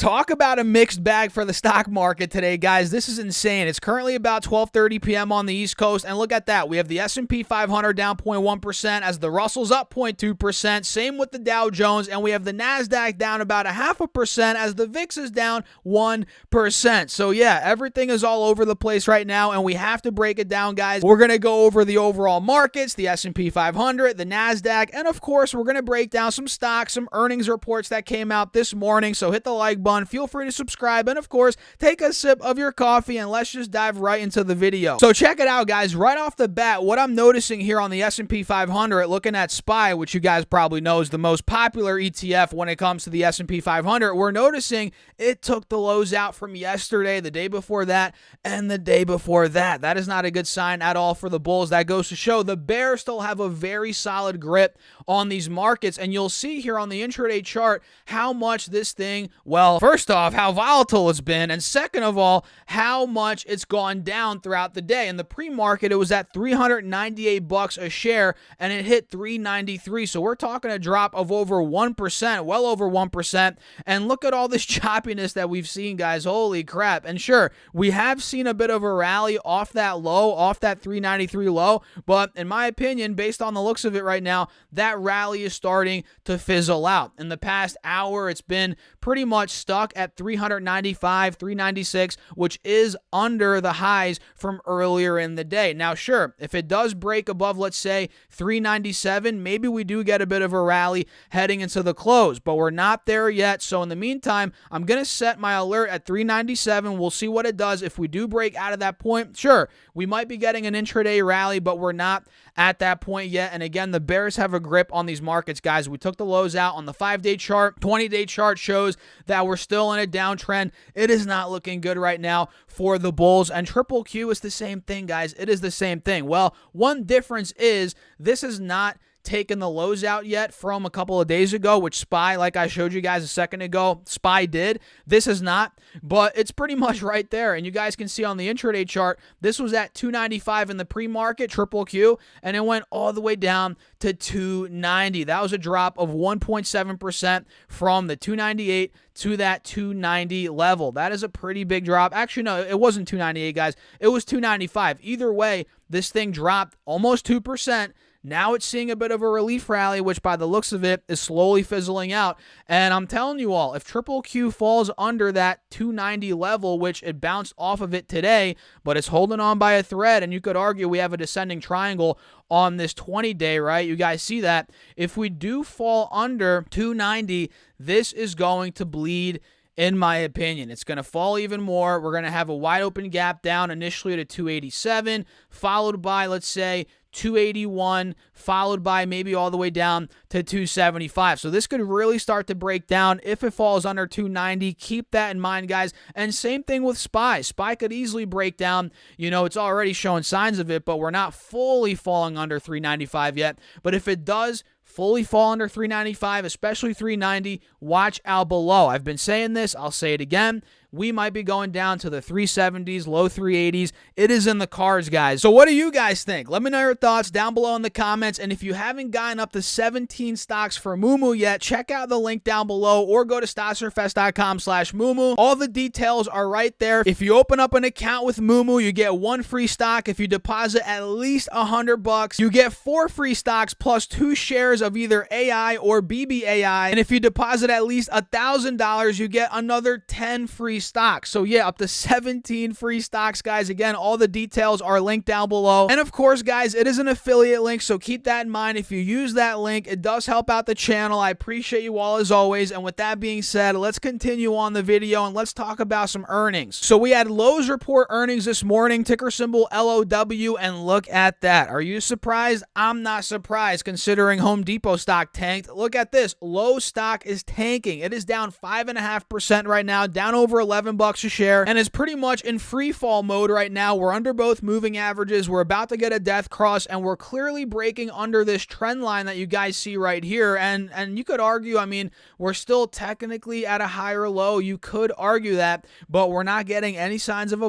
Talk about a mixed bag for the stock market today, guys. This is insane. It's currently about 12:30 p.m. on the East Coast, and look at that. We have the S&P 500 down 0.1% as the Russell's up 0.2%. Same with the Dow Jones, and we have the Nasdaq down about 0.5% as the VIX is down 1%. So yeah, everything is all over the place right now, and we have to break it down, guys. We're going to go over the overall markets, the S&P 500, the Nasdaq, and of course, we're going to break down some stocks, some earnings reports that came out this morning. So hit the like button. Feel free to subscribe, and of course, take a sip of your coffee, and let's just dive right into the video. So check it out, guys. Right off the bat, what I'm noticing here on the S&P 500, looking at SPY, which you guys probably know is the most popular ETF when it comes to the S&P 500, we're noticing it took the lows out from yesterday, the day before that, and the day before that. That is not a good sign at all for the bulls. That goes to show the bears still have a very solid grip on these markets, and you'll see here on the intraday chart how much this thing, well, first off, how volatile it's been, and second of all, how much it's gone down throughout the day. In the pre-market, it was at $398 a share, and it hit $393. So we're talking a drop of over 1%, well over 1%. And look at all this choppiness that we've seen, guys. Holy crap. And sure, we have seen a bit of a rally off that low, off that 393 low, but in my opinion, based on the looks of it right now, that rally is starting to fizzle out. In the past hour, it's been pretty much stuck at 395, 396, which is under the highs from earlier in the day. Now, sure, if it does break above, let's say, 397, maybe we do get a bit of a rally heading into the close, but we're not there yet. So in the meantime, I'm going to set my alert at 397. We'll see what it does. If we do break out of that point, sure, we might be getting an intraday rally, but we're not at that point yet. And again, the bears have a grip on these markets, guys. We took the lows out on the 5-day chart. 20-day chart shows that we're still in a downtrend. It is not looking good right now for the bulls, and triple Q is the same thing, guys. It is the same thing. Well, one difference is this is not taken the lows out yet from a couple of days ago, which SPY, like I showed you guys a second ago, SPY did. This is not, but it's pretty much right there. And you guys can see on the intraday chart, this was at 295 in the pre-market, triple Q, and it went all the way down to 290. That was a drop of 1.7% from the 298 to that 290 level. That is a pretty big drop. Actually, no, it wasn't 298, guys. It was 295. Either way, this thing dropped almost 2%. Now it's seeing a bit of a relief rally, which by the looks of it is slowly fizzling out. And I'm telling you all, if triple Q falls under that 290 level, which it bounced off of it today, but it's holding on by a thread, and you could argue we have a descending triangle on this 20-day, right? You guys see that. If we do fall under 290, this is going to bleed. In my opinion, it's going to fall even more. We're going to have a wide open gap down initially to 287, followed by, let's say, 281, followed by maybe all the way down to 275. So this could really start to break down if it falls under 290. Keep that in mind, guys. And same thing with SPY. SPY could easily break down. You know, it's already showing signs of it, but we're not fully falling under 395 yet. But if it does fully fall under 395, especially 390, watch out below. I've been saying this. I'll say it again. We might be going down to the 370s, low 380s. It is in the cards, guys. So what do you guys think? Let me know your thoughts down below in the comments. And if you haven't gotten up to 17 stocks for Moomoo yet, check out the link down below or go to stocks4fest.com/Moomoo. All the details are right there. If you open up an account with Moomoo, you get 1 free stock. If you deposit at least $100, you get 4 free stocks plus 2 shares of either AI or BBAI. And if you deposit at least $1,000, you get another 10 free stocks. So yeah, up to 17 free stocks, guys. Again, all the details are linked down below. And of course, guys, it is an affiliate link, so keep that in mind. If you use that link, it does help out the channel. I appreciate you all as always. And with that being said, let's continue on the video and let's talk about some earnings. So we had Lowe's report earnings this morning, ticker symbol LOW, and look at that. Are you surprised? I'm not surprised considering Home Depot stock tanked. Look at this. Lowe's stock is tanking. It is down 5.5% right now, down over $11 a share and is pretty much in free fall mode right now. We're under both moving averages. We're about to get a death cross, and we're clearly breaking under this trend line that you guys see right here. And you could argue, I mean, we're still technically at a higher low. You could argue that, but we're not getting any signs of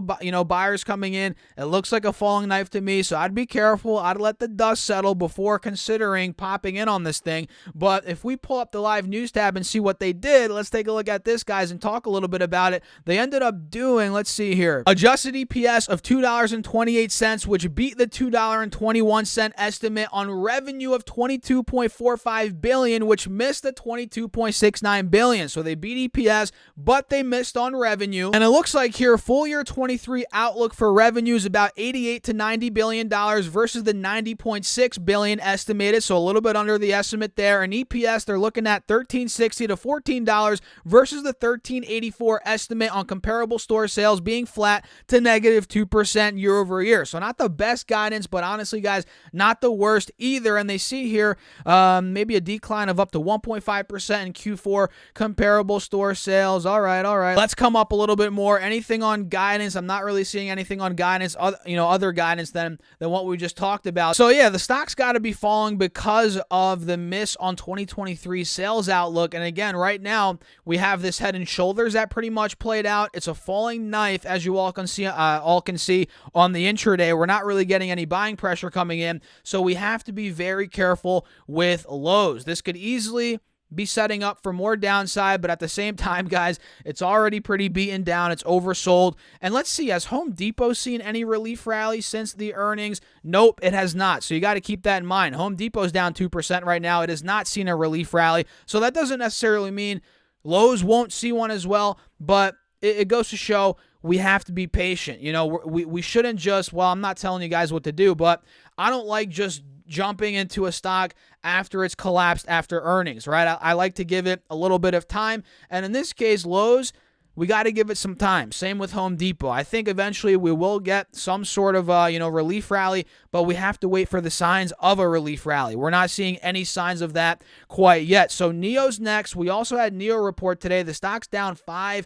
buyers coming in. It looks like a falling knife to me, so I'd be careful. I'd let the dust settle before considering popping in on this thing. But if we pull up the live news tab and see what they did, let's take a look at this, guys, and talk a little bit about it. They ended up doing, let's see here, adjusted EPS of $2.28, which beat the $2.21 estimate on revenue of $22.45 billion, which missed the $22.69 billion. So they beat EPS, but they missed on revenue. And it looks like here, full year 23 outlook for revenue is about $88 to $90 billion versus the $90.6 billion estimated. So a little bit under the estimate there. And EPS, they're looking at $13.60 to $14 versus the $13.84 estimate on comparable store sales being flat to negative 2% year over year. So not the best guidance, but honestly, guys, not the worst either. And they see here maybe a decline of up to 1.5% in Q4 comparable store sales. All right. Let's come up a little bit more. Anything on guidance? I'm not really seeing anything on guidance, other guidance than what we just talked about. So yeah, the stock's got to be falling because of the miss on 2023 sales outlook. And again, right now we have this head and shoulders that pretty much played out. It's a falling knife, as you all can see on the intraday. We're not really getting any buying pressure coming in, so we have to be very careful with lows. This could easily be setting up for more downside, but at the same time, guys, it's already pretty beaten down. It's oversold. And let's see, has Home Depot seen any relief rally since the earnings? Nope, it has not. So you got to keep that in mind. Home Depot's down 2% right now. It has not seen a relief rally. So that doesn't necessarily mean Lowe's won't see one as well, but it goes to show we have to be patient. We shouldn't just, well, I'm not telling you guys what to do, but I don't like just jumping into a stock after it's collapsed after earnings, right? I like to give it a little bit of time. And in this case, Lowe's, we got to give it some time. Same with Home Depot. I think eventually we will get some sort of, relief rally, but we have to wait for the signs of a relief rally. We're not seeing any signs of that quite yet. So NEO's next. We also had NEO report today. The stock's down 5%.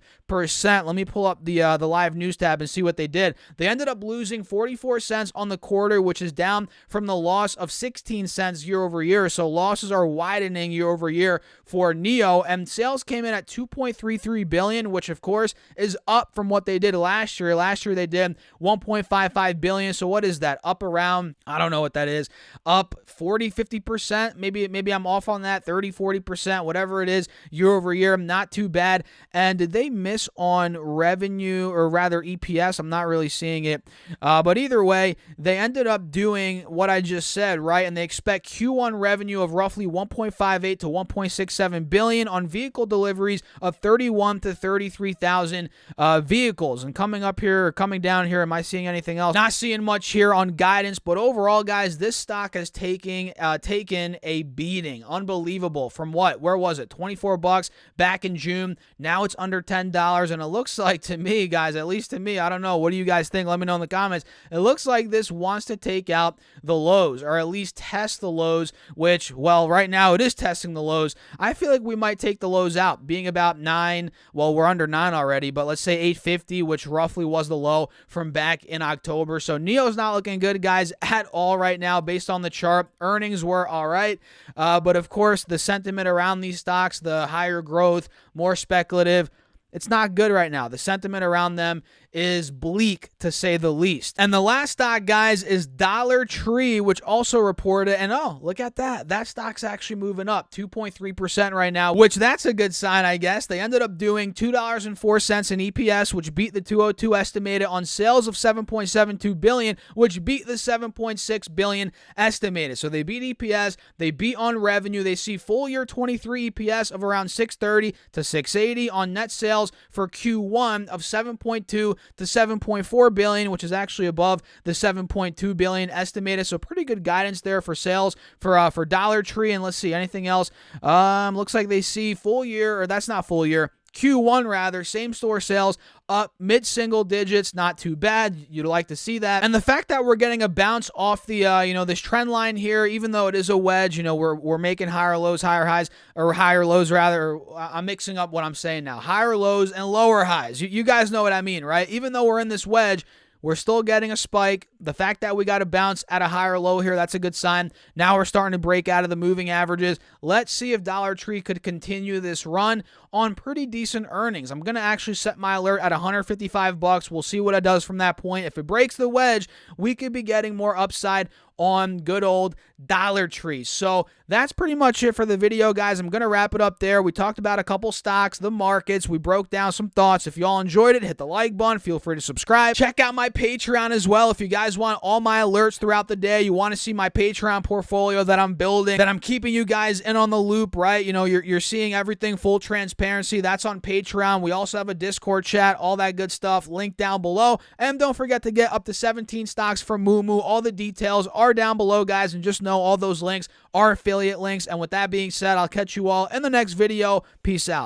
Let me pull up the live news tab and see what they did. They ended up losing 44 cents on the quarter, which is down from the loss of 16 cents year over year. So losses are widening year over year for NEO, and sales came in at $2.33 billion, which of course is up from what they did last year. Last year they did $1.55 billion. So what is that? Up around, I don't know what that is, up 40-50%. Maybe I'm off on that, 30-40%, whatever it is, year over year. Not too bad. And did they miss on revenue, or rather EPS? I'm not really seeing it. But either way, they ended up doing what I just said, right? And they expect Q1 revenue of roughly 1.58 to 1.67 billion on vehicle deliveries of 31 to 33,000 vehicles. And coming down here, am I seeing anything else? Not seeing much here on guidance, but overall, guys, this stock has taken a beating. Unbelievable. From what? Where was it? $24 back in June. Now it's under $10, and it looks like, to me, guys, at least to me, I don't know. What do you guys think? Let me know in the comments. It looks like this wants to take out the lows, or at least test the lows, which, well, right now it is testing the lows. I feel like we might take the lows out, being about 9. Well, we're under 9 already, but let's say 850, which roughly was the low from back in October. So NEO's not looking good, guys, at all right now based on the chart. Earnings were all right, but of course the sentiment around these stocks, the higher growth, more speculative, it's not good right now. The sentiment around them is bleak, to say the least. And the last stock, guys, is Dollar Tree, which also reported, and oh, look at that. That stock's actually moving up 2.3% right now, which that's a good sign, I guess. They ended up doing $2.04 in EPS, which beat the 202 estimated on sales of $7.72 billion, which beat the $7.6 billion estimated. So they beat EPS, they beat on revenue. They see full year 23 EPS of around $6.30 to $6.80 on net sales for Q1 of $7.2 to $7.4 billion, which is actually above the $7.2 billion estimated. So pretty good guidance there for sales for Dollar Tree. And let's see, anything else? Looks like they see full year, or that's not full year, Q1 rather, same store sales up mid-single digits, not too bad. You'd like to see that. And the fact that we're getting a bounce off the, this trend line here, even though it is a wedge, we're making higher lows, higher highs, or higher lows rather. I'm mixing up what I'm saying now. Higher lows and lower highs. You guys know what I mean, right? Even though we're in this wedge, we're still getting a spike. The fact that we got a bounce at a higher low here, that's a good sign. Now we're starting to break out of the moving averages. Let's see if Dollar Tree could continue this run on pretty decent earnings. I'm going to actually set my alert at $155. We'll see what it does from that point. If it breaks the wedge, we could be getting more upside on good old Dollar Tree. So that's pretty much it for the video, guys. I'm going to wrap it up there. We talked about a couple stocks, the markets. We broke down some thoughts. If you all enjoyed it, hit the like button. Feel free to subscribe. Check out my Patreon as well. If you guys want all my alerts throughout the day, you want to see my Patreon portfolio that I'm building, that I'm keeping you guys in on the loop, right? You're seeing everything full transparency. That's on Patreon. We also have a Discord chat, all that good stuff. Link down below. And don't forget to get up to 17 stocks from Moo. All the details are down below, guys, and just know all those links are affiliate links. And with that being said, I'll catch you all in the next video. Peace out.